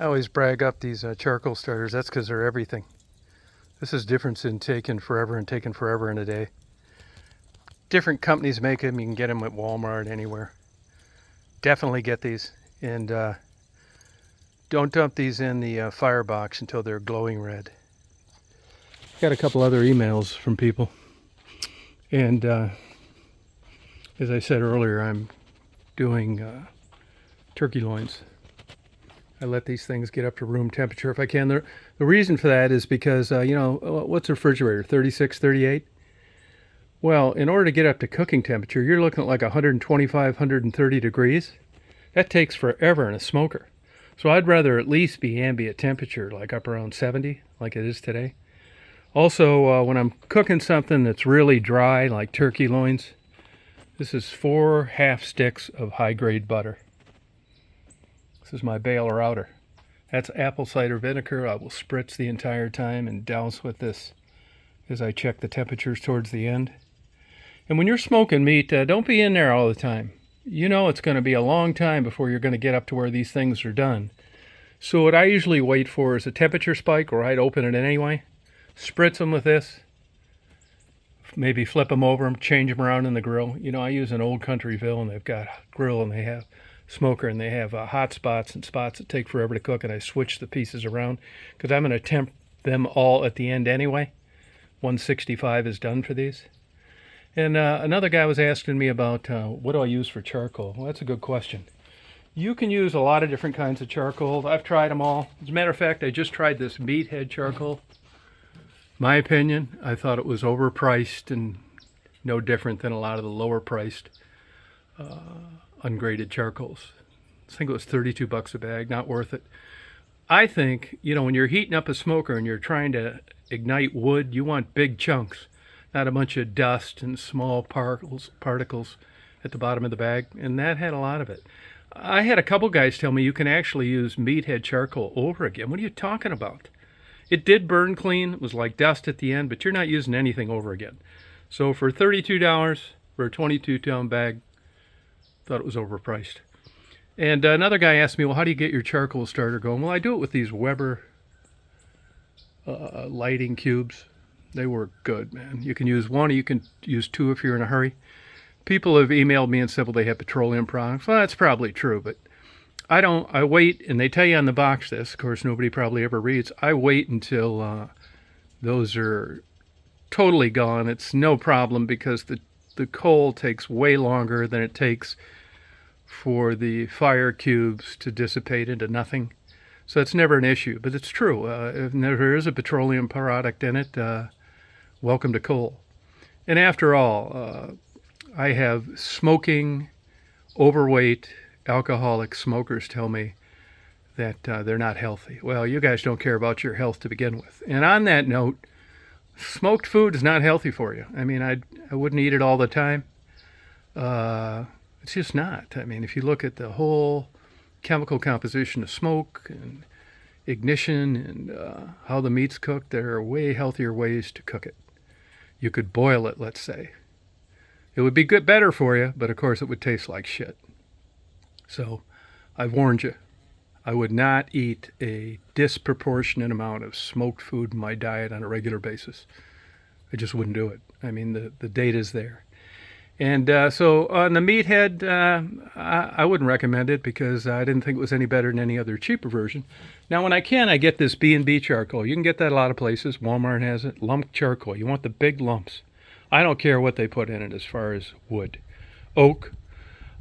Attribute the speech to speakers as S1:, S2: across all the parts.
S1: I always brag up these charcoal starters. That's because they're everything. This is difference in taking forever and taking forever in a day. Different companies make them. You can get them at Walmart, anywhere. Definitely get these. And don't dump these in the firebox until they're glowing red. Got a couple other emails from people. And as I said earlier, I'm doing turkey loins. I let these things get up to room temperature if I can. The reason for that is because, what's a refrigerator, 36, 38? Well, in order to get up to cooking temperature, you're looking at like 125, 130 degrees. That takes forever in a smoker. So I'd rather at least be ambient temperature, like up around 70, like it is today. Also, when I'm cooking something that's really dry, like turkey loins, this is 4 half sticks of high-grade butter. This is my Baylor outer. That's apple cider vinegar. I will spritz the entire time and douse with this as I check the temperatures towards the end. And when you're smoking meat, don't be in there all the time. You know it's going to be a long time before you're going to get up to where these things are done. So what I usually wait for is a temperature spike, or I'd open it anyway. Spritz them with this. Maybe flip them over and change them around in the grill. You know, I use an Old Countryville, and they've got grill, and they have smoker, and they have hot spots and spots that take forever to cook, and I switch the pieces around because I'm going to temp them all at the end anyway. 165 is done for these. And another guy was asking me about what do I use for charcoal. Well, that's a good question. You can use a lot of different kinds of charcoal. I've tried them all. As a matter of fact, I just tried this Meathead charcoal. My opinion, I thought it was overpriced and no different than a lot of the lower priced ungraded charcoals. I think it was 32 bucks a bag, not worth it. I think, when you're heating up a smoker and you're trying to ignite wood, you want big chunks, not a bunch of dust and small particles at the bottom of the bag, and that had a lot of it. I had a couple guys tell me you can actually use Meathead charcoal over again. What are you talking about? It did burn clean. It was like dust at the end, but you're not using anything over again. So for $32 for a 22-pound bag, thought it was overpriced. And another guy asked me, well, how do you get your charcoal starter going? Well, I do it with these Weber lighting cubes. They work good, man. You can use one, or you can use two if you're in a hurry. People have emailed me and said, well, they have petroleum products. Well, that's probably true, but I wait, and they tell you on the box this, of course, nobody probably ever reads. I wait until those are totally gone. It's no problem because the coal takes way longer than it takes for the fire cubes to dissipate into nothing. So it's never an issue, but it's true. If there is a petroleum product in it, welcome to coal. And after all, I have smoking, overweight, alcoholic smokers tell me that they're not healthy. Well, you guys don't care about your health to begin with. And on that note, smoked food is not healthy for you. I mean, I wouldn't eat it all the time. It's just not. I mean, if you look at the whole chemical composition of smoke and ignition and how the meat's cooked, there are way healthier ways to cook it. You could boil it, let's say. It would be better for you, but of course it would taste like shit. So I've warned you. I would not eat a disproportionate amount of smoked food in my diet on a regular basis. I just wouldn't do it. I mean, the data's there. And so on the Meathead, I wouldn't recommend it because I didn't think it was any better than any other cheaper version. Now, when I get this B&B charcoal. You can get that a lot of places. Walmart has it. Lump charcoal. You want the big lumps. I don't care what they put in it as far as wood. Oak.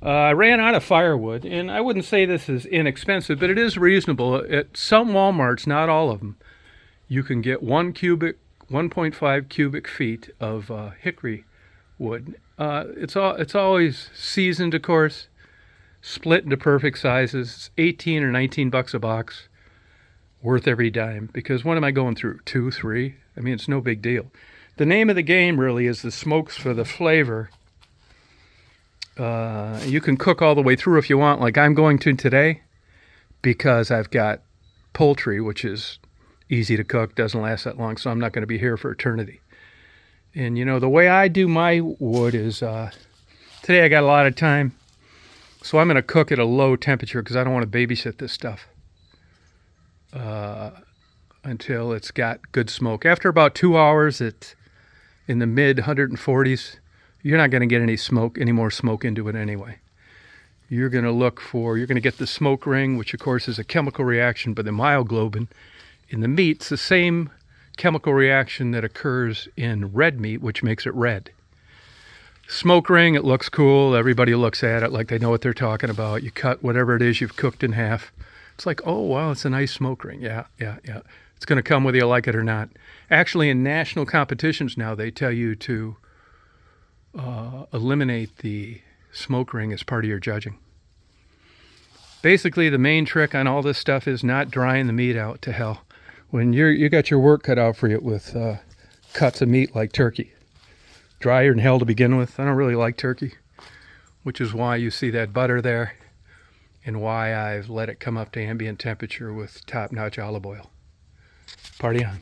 S1: I ran out of firewood, and I wouldn't say this is inexpensive, but it is reasonable. At some Walmarts, not all of them, you can get 1.5 cubic feet of hickory wood. It's always seasoned, of course, split into perfect sizes. It's 18 or 19 bucks a box, worth every dime. Because what am I going through? 2, 3? I mean, it's no big deal. The name of the game really is the smokes for the flavor. You can cook all the way through if you want, like I'm going to today, because I've got poultry, which is easy to cook, doesn't last that long, so I'm not going to be here for eternity. And, the way I do my wood is, today I got a lot of time, so I'm going to cook at a low temperature because I don't want to babysit this stuff. until it's got good smoke. After about 2 hours, it's in the mid 140s. You're not going to get any more smoke into it anyway. You're going to get the smoke ring, which of course is a chemical reaction, but the myoglobin in the meat's the same chemical reaction that occurs in red meat, which makes it red. Smoke ring, it looks cool. Everybody looks at it like they know what they're talking about. You cut whatever it is you've cooked in half. It's like, oh, wow, it's a nice smoke ring. Yeah. It's going to come whether you like it or not. Actually, in national competitions now, they tell you to eliminate the smoke ring as part of your judging. Basically, the main trick on all this stuff is not drying the meat out to hell. When you got your work cut out for you with cuts of meat like turkey. Drier than hell to begin with. I don't really like turkey, which is why you see that butter there and why I've let it come up to ambient temperature with top-notch olive oil. Party on.